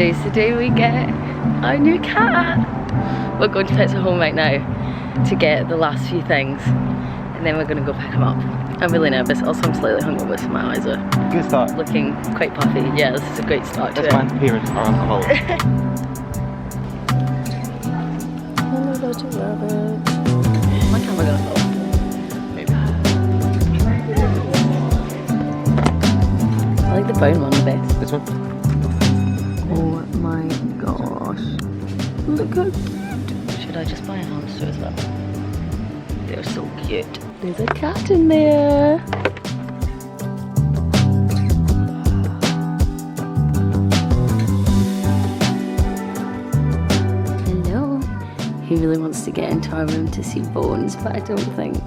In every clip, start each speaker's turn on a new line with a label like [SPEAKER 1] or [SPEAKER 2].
[SPEAKER 1] Today's the day we get our new cat. We're going to Pets at Home right now to get the last few things, and then we're going to go pick him up. I'm really nervous. Also, I'm slightly hungover, so my eyes are
[SPEAKER 2] good start.
[SPEAKER 1] Looking quite puffy. Yeah, this is a great start to it.
[SPEAKER 2] That's man's parents are alcoholic.
[SPEAKER 1] Hello, Dr. Rabbit. My camera gonna fall. Maybe. I like the brown one the best.
[SPEAKER 2] This one?
[SPEAKER 1] Oh my gosh. Look how cute. Should I just buy a hamster as well? They're so cute. There's a cat in there. Hello. He really wants to get into our room to see Bones, but I don't think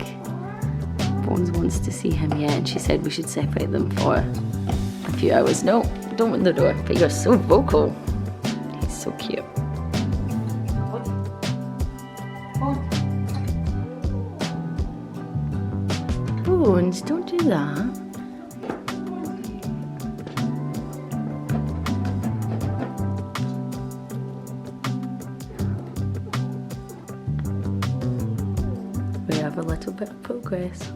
[SPEAKER 1] Bones wants to see him yet. And she said we should separate them for a few hours. No, don't open the door. But you're so vocal. He's so cute. Bones, don't do that. We have a little bit of progress.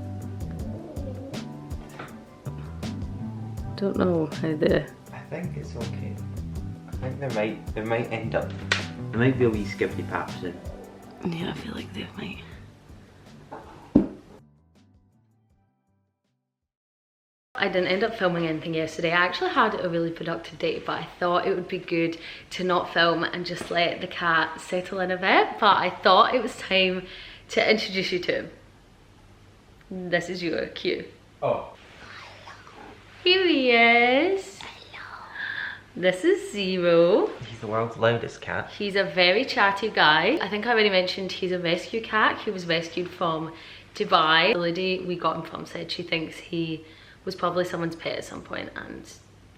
[SPEAKER 1] Don't know how the...
[SPEAKER 2] I think it's okay. I think there might end up, there might be a wee skippy pap soon.
[SPEAKER 1] Yeah, I feel like they might. I didn't end up filming anything yesterday. I actually had a really productive day, but I thought it would be good to not film and just let the cat settle in a bit. But I thought it was time to introduce you to him. This is your cue.
[SPEAKER 2] Oh.
[SPEAKER 1] Here he is. Hello. This is Zero.
[SPEAKER 2] He's the world's loudest cat.
[SPEAKER 1] He's a very chatty guy. I think I already mentioned he's a rescue cat. He was rescued from Dubai. The lady we got him from said she thinks he was probably someone's pet at some point, and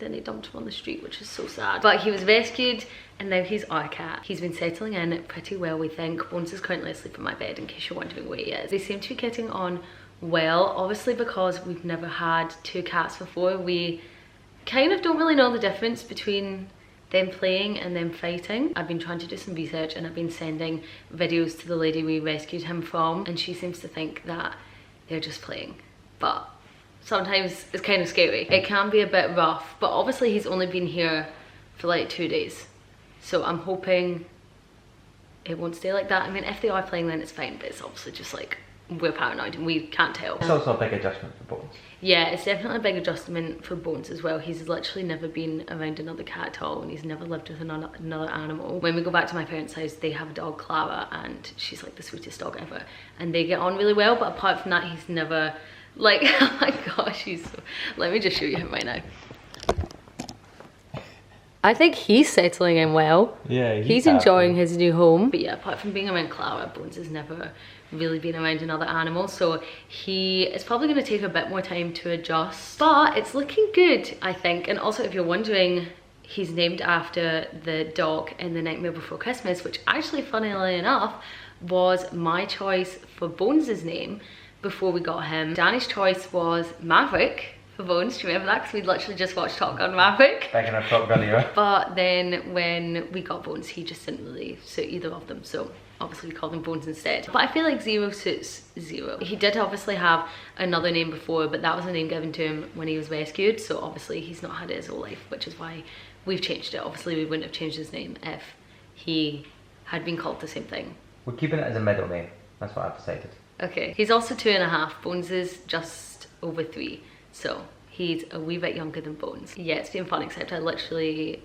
[SPEAKER 1] then they dumped him on the street, which is so sad. But he was rescued and now he's our cat. He's been settling in pretty well, we think. Bones is currently asleep in my bed, in case you're wondering where he is. They seem to be getting on well, obviously because we've never had two cats before. We kind of don't really know the difference between them playing and them fighting. I've been trying to do some research and I've been sending videos to the lady we rescued him from, and she seems to think that they're just playing. But sometimes it's kind of scary. It can be a bit rough, but obviously he's only been here for like 2 days. So I'm hoping it won't stay like that. I mean, if they are playing then it's fine, but it's obviously just like, we're paranoid and we can't tell.
[SPEAKER 2] It's also a big adjustment for Bones.
[SPEAKER 1] Yeah, it's definitely a big adjustment for Bones as well. He's literally never been around another cat at all, and he's never lived with another animal. When we go back to my parents' house, they have a dog, Clara, and she's like the sweetest dog ever. And they get on really well, but apart from that, he's never... Like, oh my gosh, he's so... Let me just show you him right now. I think he's settling in well.
[SPEAKER 2] Yeah,
[SPEAKER 1] he's enjoying his new home. But yeah, apart from being around Clara, Bones has never really been around another animal. So it's probably going to take a bit more time to adjust. But it's looking good, I think. And also, if you're wondering, he's named after the dog in The Nightmare Before Christmas, which actually, funnily enough, was my choice for Bones' name. Before we got him, Danny's choice was Maverick for Bones. Do you remember that? Because we'd literally just watched Top Gun Maverick.
[SPEAKER 2] Back in our Top Gun era.
[SPEAKER 1] But then when we got Bones, he just didn't really suit either of them. So obviously we called him Bones instead. But I feel like Zero suits Zero. He did obviously have another name before, but that was a name given to him when he was rescued. So obviously he's not had it his whole life, which is why we've changed it. Obviously we wouldn't have changed his name if he had been called the same thing.
[SPEAKER 2] We're keeping it as a middle name. That's what I've decided.
[SPEAKER 1] Okay, he's also 2.5. Bones is just over 3, so he's a wee bit younger than Bones. Yeah, it's been fun, except I literally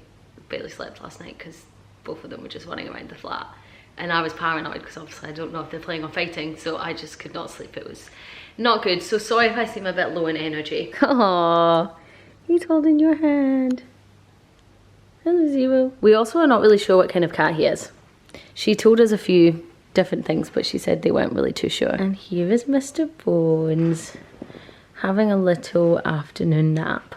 [SPEAKER 1] barely slept last night because both of them were just running around the flat. And I was paranoid because obviously I don't know if they're playing or fighting, so I just could not sleep. It was not good, so sorry if I seem a bit low in energy. Aww, he's holding your hand. Hello, Zero. We also are not really sure what kind of cat he is. She told us a few different things, but she said they weren't really too sure. And here is Mr. Bones having a little afternoon nap.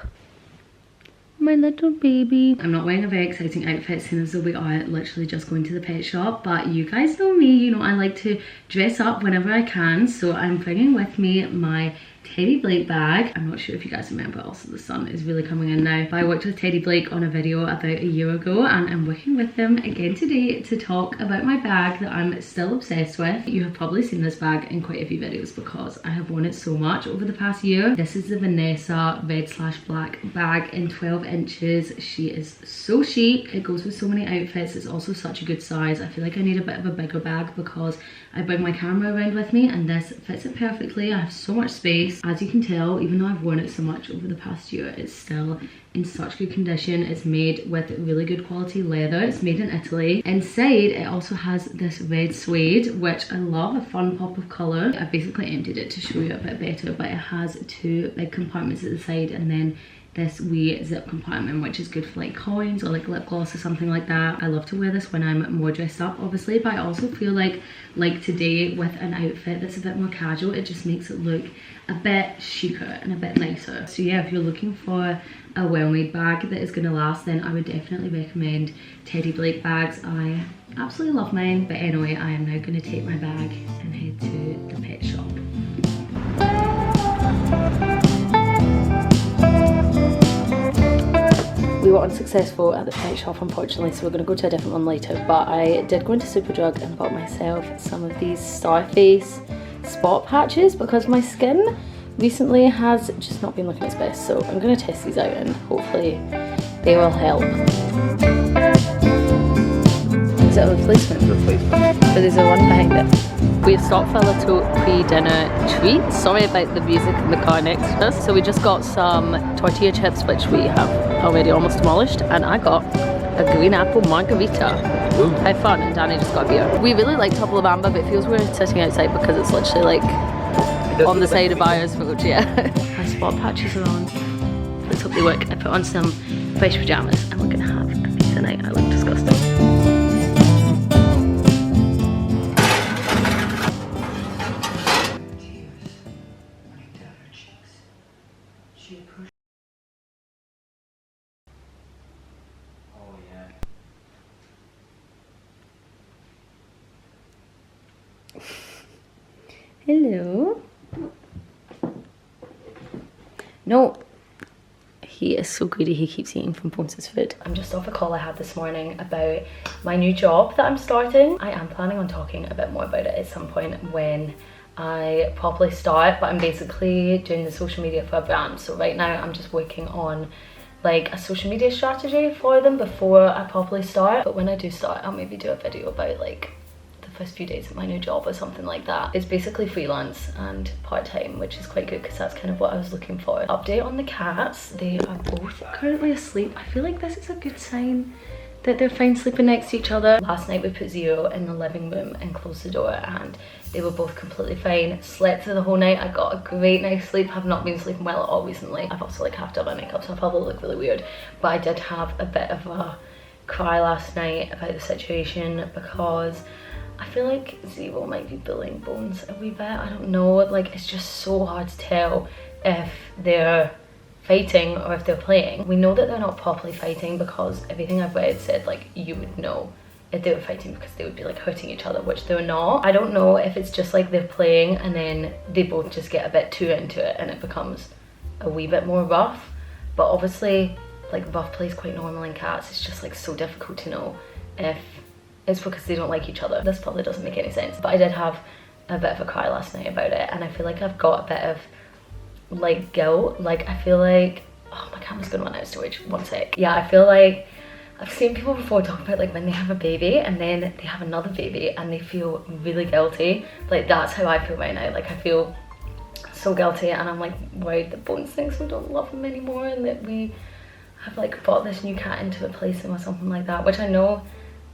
[SPEAKER 1] My little baby. I'm not wearing a very exciting outfit since we are literally just going to the pet shop, but you guys know me, you know I like to dress up whenever I can, so I'm bringing with me my Teddy Blake bag. I'm not sure if you guys remember, also the sun is really coming in now, but I worked with Teddy Blake on a video about a year ago, and I'm working with them again today to talk about my bag that I'm still obsessed with. You have probably seen this bag in quite a few videos because I have worn it so much over the past year. This is the Vanessa red/black bag in 12 inches. She is so chic. It goes with so many outfits. It's also such a good size. I feel like I need a bit of a bigger bag because I bring my camera around with me, and this fits it perfectly. I have so much space. As you can tell, even though I've worn it so much over the past year, it's still in such good condition. It's made with really good quality leather. It's made in Italy. Inside it also has this red suede, which I love, a fun pop of colour. I basically emptied it to show you a bit better, but it has two big compartments at the side and then this wee zip compartment, which is good for like coins or like lip gloss or something like that. I love to wear this when I'm more dressed up, obviously, but I also feel like today with an outfit that's a bit more casual, it just makes it look a bit chicer and a bit nicer. So yeah, if you're looking for a well-made bag that is going to last, then I would definitely recommend Teddy Blake bags. I absolutely love mine. But anyway, I am now going to take my bag and head to the pet shop. We were unsuccessful at the pet shop, unfortunately, so we're going to go to a different one later. But I did go into Superdrug and bought myself some of these Starface spot patches because my skin recently has just not been looking its best. So I'm going to test these out and hopefully they will help. Is it a replacement? Replacement. So there's a one behind it. We've stopped for a little pre-dinner treat. Sorry about the music in the car next to us. So we just got some tortilla chips, which we have already almost demolished, and I got a green apple margarita. Ooh. How fun, and Danny just got a beer. We really like Tupple of Amber, but it feels weird sitting outside because it's literally like on the side of Buyers Road, yeah. My spot patches are on. Let's hope they work. I put on some fresh pajamas and we're gonna have a pizza night. I look disgusting. Hello. No. He is so greedy, he keeps eating from Bones' food. I'm just off a call I had this morning about my new job that I'm starting. I am planning on talking a bit more about it at some point when I properly start, but I'm basically doing the social media for a brand. So right now I'm just working on like a social media strategy for them before I properly start. But when I do start, I'll maybe do a video about like first few days of my new job or something like that. It's basically freelance and part-time, which is quite good because that's kind of what I was looking for. Update on the cats, they are both currently asleep. I feel like this is a good sign that they're fine sleeping next to each other. Last night we put Zero in the living room and closed the door, and they were both completely fine. Slept through the whole night. I got a great night's sleep. Have not been sleeping well at all recently. I've also like half done my makeup, so I probably look really weird, but I did have a bit of a cry last night about the situation because I feel like Zero might be bullying Bones a wee bit. I don't know, like it's just so hard to tell if they're fighting or if they're playing. We know that they're not properly fighting because everything I've read said like you would know if they were fighting because they would be like hurting each other, which they're not. I don't know if it's just like they're playing and then they both just get a bit too into it and it becomes a wee bit more rough. But obviously like rough play is quite normal in cats. It's just like so difficult to know if it's because they don't like each other. This probably doesn't make any sense, but I did have a bit of a cry last night about it, and I feel like I've got a bit of like guilt. Like I feel like, oh, my camera's gonna run out of storage, one sec. Yeah, I feel like I've seen people before talk about like when they have a baby and then they have another baby and they feel really guilty. Like that's how I feel right now. Like I feel so guilty, and I'm like worried that Bones thinks we don't love him anymore and that we have like brought this new cat in to replace him or something like that, which I know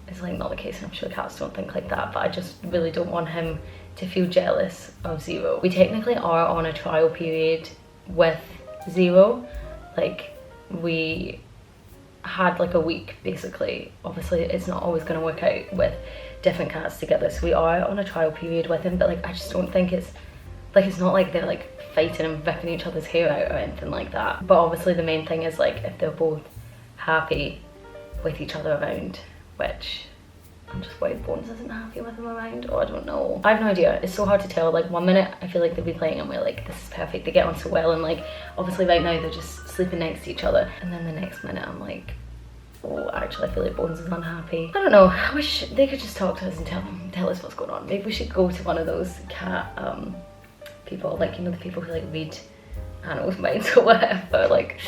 [SPEAKER 1] is like not the case, and I'm sure cats don't think like that, but I just really don't want him to feel jealous of Zero. We technically are on a trial period with Zero. Like we had like a week basically. Obviously it's not always going to work out with different cats together, so we are on a trial period with him, but like I just don't think it's not like they're like fighting and ripping each other's hair out or anything like that. But obviously the main thing is like if they're both happy with each other around, which I'm just worried Bones isn't happy with him around, or I don't know. I have no idea. It's so hard to tell. Like, one minute I feel like they'll be playing and we're like, this is perfect, they get on so well, and like obviously right now they're just sleeping next to each other, and then the next minute I'm like, oh, actually I feel like Bones is unhappy. I don't know, I wish they could just talk to us and tell us what's going on. Maybe we should go to one of those cat people, like, you know, the people who like read animals' minds or whatever. Like,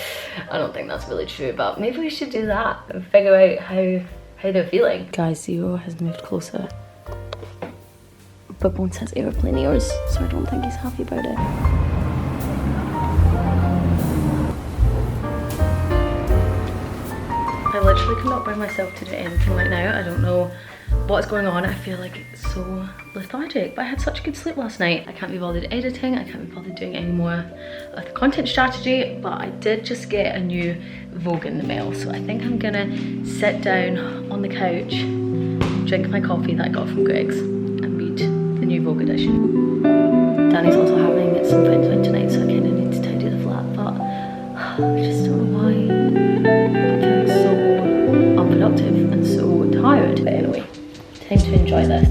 [SPEAKER 1] I don't think that's really true, but maybe we should do that and figure out how they're feeling. Guys, Zero has moved closer, but Bones has airplane ears, so I don't think he's happy about it. I literally cannot bring myself to do anything right now. I don't know what's going on. I feel like it's so lethargic, but I had such good sleep last night. I can't be bothered editing, I can't be bothered doing any more of the content strategy, but I did just get a new Vogue in the mail, so I think I'm gonna sit down on the couch, drink my coffee that I got from Greg's, and read the new Vogue edition. Danny's also having some friends around tonight, so I kind of need to tidy the flat, but I just don't know why I'm feeling so unproductive and so tired. But anyway, time to enjoy this.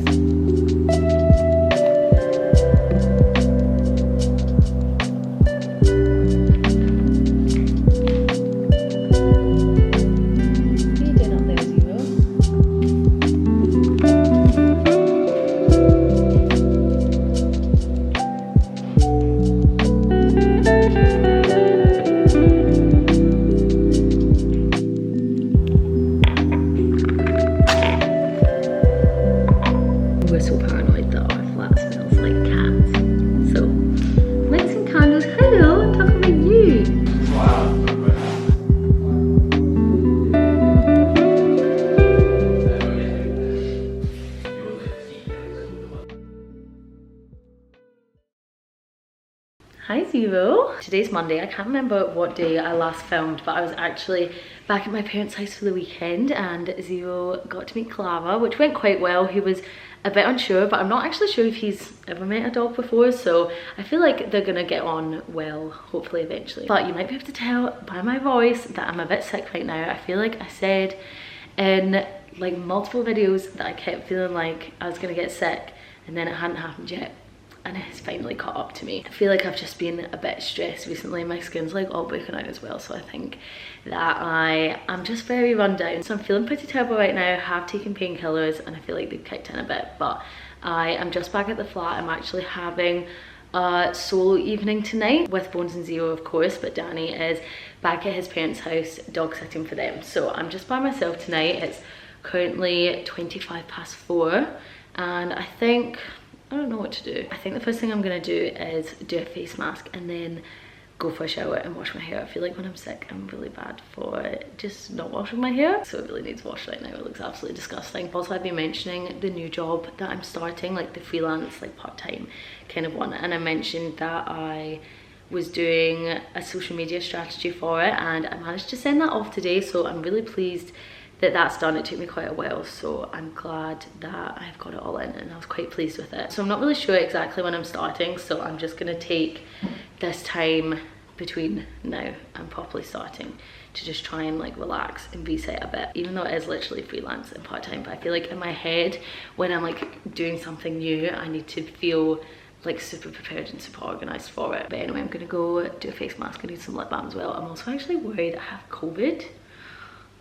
[SPEAKER 1] We're so paranoid that our flat smells like cats. So, lights and candles. Hello, I'm talking about you. Hi Zero. Today's Monday. I can't remember what day I last filmed, but I was actually back at my parents' house for the weekend, and Zero got to meet Clara, which went quite well. He was a bit unsure, but I'm not actually sure if he's ever met a dog before, so I feel like they're gonna get on well, hopefully eventually. But you might be able to tell by my voice that I'm a bit sick right now. I feel like I said in like multiple videos that I kept feeling like I was gonna get sick, and then it hadn't happened yet, and it's finally caught up to me. I feel like I've just been a bit stressed recently. My skin's like all breaking out as well, so I think that I'm just very run down. So I'm feeling pretty terrible right now. I have taken painkillers and I feel like they've kicked in a bit, but I am just back at the flat. I'm actually having a solo evening tonight with Bones and Zero, of course, but Danny is back at his parents' house dog sitting for them. So I'm just by myself tonight. It's currently 4:25, and I don't know what to do. I think the first thing I'm gonna do is do a face mask and then go for a shower and wash my hair. I feel like when I'm sick, I'm really bad for just not washing my hair, so it really needs wash right now. It looks absolutely disgusting. Also, I've been mentioning the new job that I'm starting, like the freelance, like part-time kind of one, and I mentioned that I was doing a social media strategy for it, and I managed to send that off today, so I'm really pleased that that's done. It took me quite a while, so I'm glad that I've got it all in, and I was quite pleased with it. So I'm not really sure exactly when I'm starting, so I'm just gonna take this time between now and properly starting to just try and like relax and reset a bit, even though it is literally freelance and part-time. But I feel like in my head, when I'm like doing something new, I need to feel like super prepared and super organized for it. But anyway, I'm gonna go do a face mask. I need some lip balm as well. I'm also actually worried I have COVID.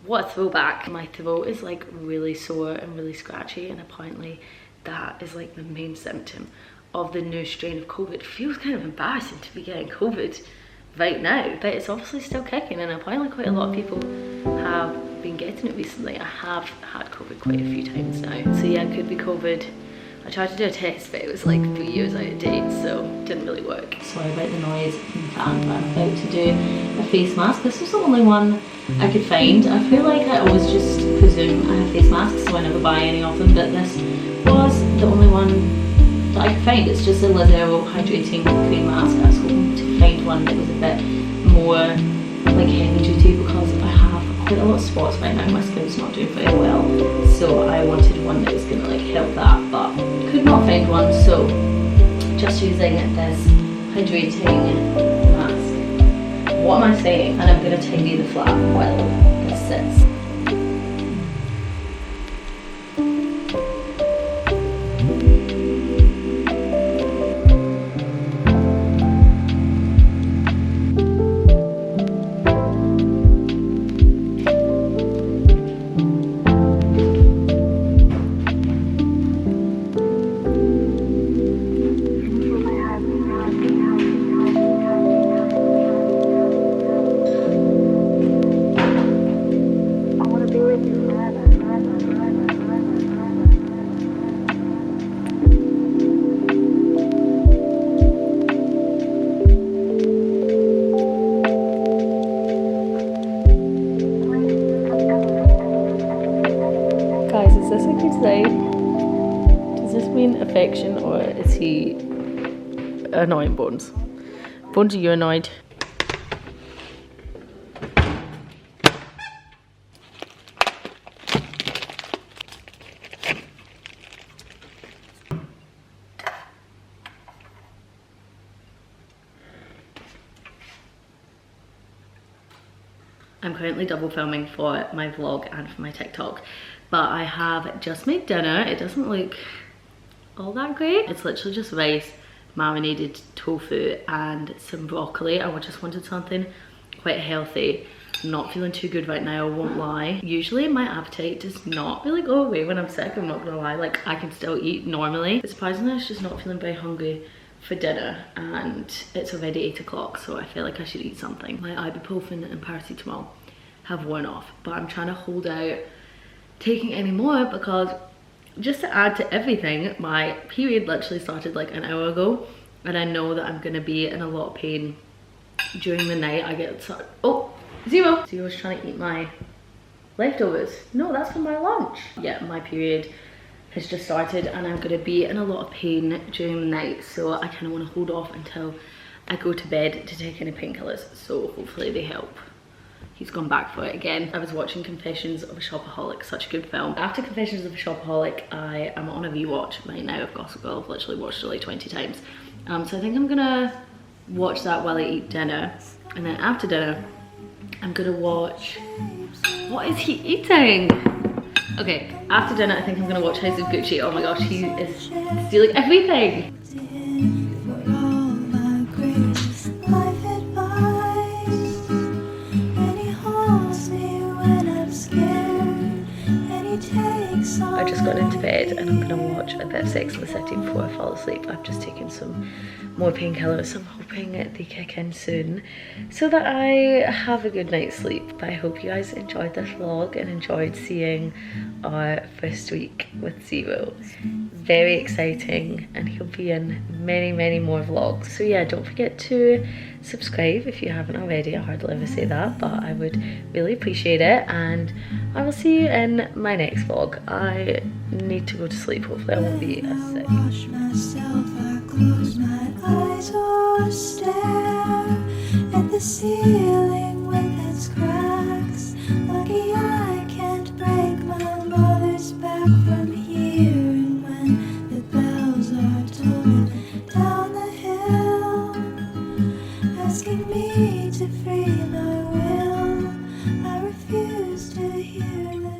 [SPEAKER 1] What a throwback. My throat is like really sore and really scratchy, and apparently that is like the main symptom of the new strain of COVID. It feels kind of embarrassing to be getting COVID right now, but it's obviously still kicking, and apparently quite a lot of people have been getting it recently. I have had COVID quite a few times now, so yeah, it could be COVID. I tried to do a test, but it was like 3 years out of date, so it didn't really work. Sorry about the noise in the fan, but I'm about to do a face mask. This was the only one I could find. I feel like I always just presume I have face masks, so I never buy any of them, but this was the only one that I could find. It's just a Lidl hydrating cream mask. I was hoping to find one that was a bit more like heavy duty, because I have quite a lot of spots right now. My skin's not doing very well, so I wanted one that was gonna like help that, but could not find one, so just using this hydrating mask. What am I saying? And I'm gonna tidy the flat while this sits. connection, or is he annoying Bones? Bones, are you annoyed? I'm currently double filming for my vlog and for my TikTok, but I have just made dinner. It doesn't look all that great. It's literally just rice, marinated tofu and some broccoli. I just wanted something quite healthy. I'm not feeling too good right now, I won't lie. Usually my appetite does not really go away when I'm sick, I'm not gonna lie. Like, I can still eat normally. But surprisingly, I was just not feeling very hungry for dinner, and it's already 8 o'clock, so I feel like I should eat something. My ibuprofen and paracetamol have worn off, but I'm trying to hold out taking any more because, just to add to everything, my period literally started like an hour ago, and I know that I'm gonna be in a lot of pain during the night. I get oh, Zero's trying to eat my leftovers. No, that's for my lunch. Yeah, my period has just started and I'm gonna be in a lot of pain during the night, so I kind of want to hold off until I go to bed to take any painkillers, so hopefully they help. He's gone back for it again. I was watching Confessions of a Shopaholic, such a good film. After Confessions of a Shopaholic, I am on a rewatch right now of Gossip Girl. I've literally watched it like 20 times. So I think I'm gonna watch that while I eat dinner, and then after dinner I'm gonna watch, what is he eating? Okay, after dinner I think I'm gonna watch House of Gucci. Oh my gosh, he is stealing everything. I just got into bed and I'm gonna watch a bit of Sex and the City before I fall asleep. I've just taken some more painkillers, so I'm hoping they kick in soon so that I have a good night's sleep. But I hope you guys enjoyed this vlog and enjoyed seeing our first week with Zero. Very exciting, and he'll be in many more vlogs. So yeah, don't forget to subscribe if you haven't already. I hardly ever say that, but I would really appreciate it, and I will see you in my next vlog. I need to go to sleep, hopefully I won't be as sick.
[SPEAKER 3] Wash myself, I close my eyes or stare at the ceiling with its cracks. Lucky I can't break my mother's back from here. And when the bells are tolling down the hill, asking me to free my will, I refuse to hear them.